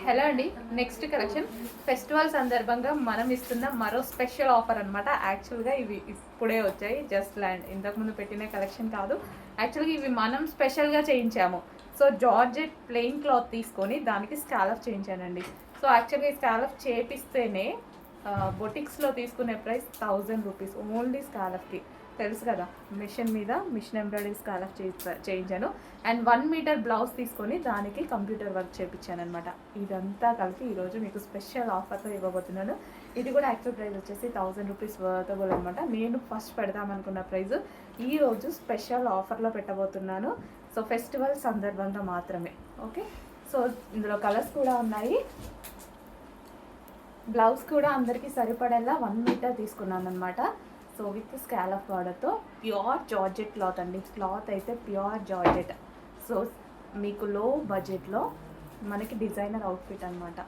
Hello అండి. Next collection festival సందర్భంగా మనం ఇస్తున్న మరో స్పెషల్ ఆఫర్ అనమాట. యాక్చువల్గా ఇవి ఇప్పుడే వచ్చాయి, జస్ట్ ల్యాండ్. ఇంతకుముందు పెట్టిన కలెక్షన్ కాదు, యాక్చువల్గా ఇవి మనం స్పెషల్గా చేయించాము. సో జార్జెట్ ప్లెయిన్ క్లాత్ తీసుకొని దానికి స్కాలఫ్ చేయించానండి. సో యాక్చువల్గా ఈ స్కాలఫ్ చేపిస్తేనే బొటిక్స్లో తీసుకునే ప్రైస్ 1000 రూపీస్ ఓన్లీ స్కాలఫ్కి. తెలుసు కదా, మిషన్ ఎంబ్రాయిడరీ స్కాలఫ్ చేయించాను. అండ్ 1 మీటర్ బ్లౌజ్ తీసుకొని దానికి కంప్యూటర్ వర్క్ చేయించాను అనమాట. ఇదంతా కలిపి ఈరోజు మీకు స్పెషల్ ఆఫర్తో ఇవ్వబోతున్నాను. ఇది కూడా యాక్చువల్ ప్రైస్ వచ్చేసి 1000 రూపీస్ వర్తబుల్ అనమాట. నేను ఫస్ట్ పెడదామనుకున్న ప్రైస్ ఈరోజు స్పెషల్ ఆఫర్లో పెట్టబోతున్నాను. సో ఫెస్టివల్ సందర్భంగా మాత్రమే. ఓకే, సో ఇందులో కలర్స్ కూడా ఉన్నాయి. బ్లౌజ్ కూడా అందరికీ సరిపడేలా 1 మీటర్ తీసుకున్నాను అనమాట. సో విత్ స్కాలఫ్ బార్డర్తో ప్యూర్ జార్జెట్ క్లాత్ అండి. క్లాత్ అయితే ప్యూర్ జార్జెట్. సో మీకు లో బడ్జెట్లో మనకి డిజైనర్ అవుట్ఫిట్ అనమాట.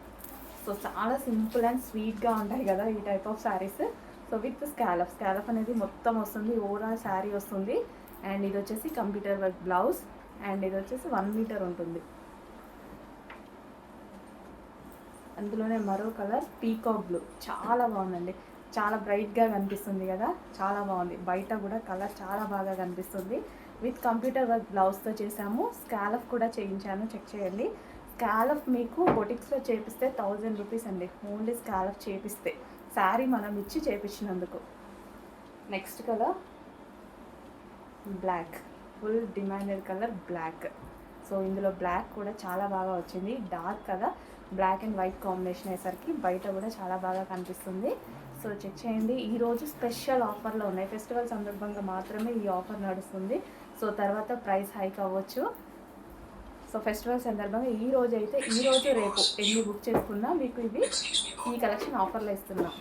సో చాలా సింపుల్ అండ్ స్వీట్గా ఉంటాయి కదా ఈ type of saris. So with scallop అనేది మొత్తం వస్తుంది, ఓవరాల్ శారీ వస్తుంది. అండ్ ఇది వచ్చేసి కంప్యూటర్ వర్క్ బ్లౌజ్. అండ్ ఇది వచ్చేసి 1 మీటర్ ఉంటుంది. అందులోనే మరో కలర్ పీకాక్ బ్లూ, చాలా బాగుందండి. చాలా బ్రైట్గా కనిపిస్తుంది కదా, చాలా బాగుంది. బయట కూడా కలర్ చాలా బాగా కనిపిస్తుంది. విత్ కంప్యూటర్ వర్క్ బ్లౌజ్తో చేసాము. స్కాలఫ్ కూడా చేయించాను, చెక్ చేయండి. స్కాలఫ్ మీకు బొటిక్స్లో చేపిస్తే 1000 రూపీస్ అండి, ఓన్లీ స్కాలఫ్ చేపిస్తే. శారీ మనం ఇచ్చి చేపించినందుకు. Next colour black, full demanded colour black. So ఇందులో బ్లాక్ కూడా చాలా బాగా వచ్చింది. డార్క్ కదా, బ్లాక్ అండ్ వైట్ కాంబినేషన్ అయ్యేసరికి బయట కూడా చాలా బాగా కనిపిస్తుంది. సో చెక్ చేయండి. ఈరోజు స్పెషల్ ఆఫర్లో ఉన్నాయి, ఫెస్టివల్ సందర్భంగా మాత్రమే ఈ ఆఫర్ నడుస్తుంది. సో తర్వాత ప్రైస్ హైక్ అవ్వచ్చు. సో ఫెస్టివల్ సందర్భంగా ఈరోజు రేపు ఎన్ని బుక్ చేసుకున్నా మీకు ఇవి ఈ కలెక్షన్ ఆఫర్లో ఇస్తున్నాం.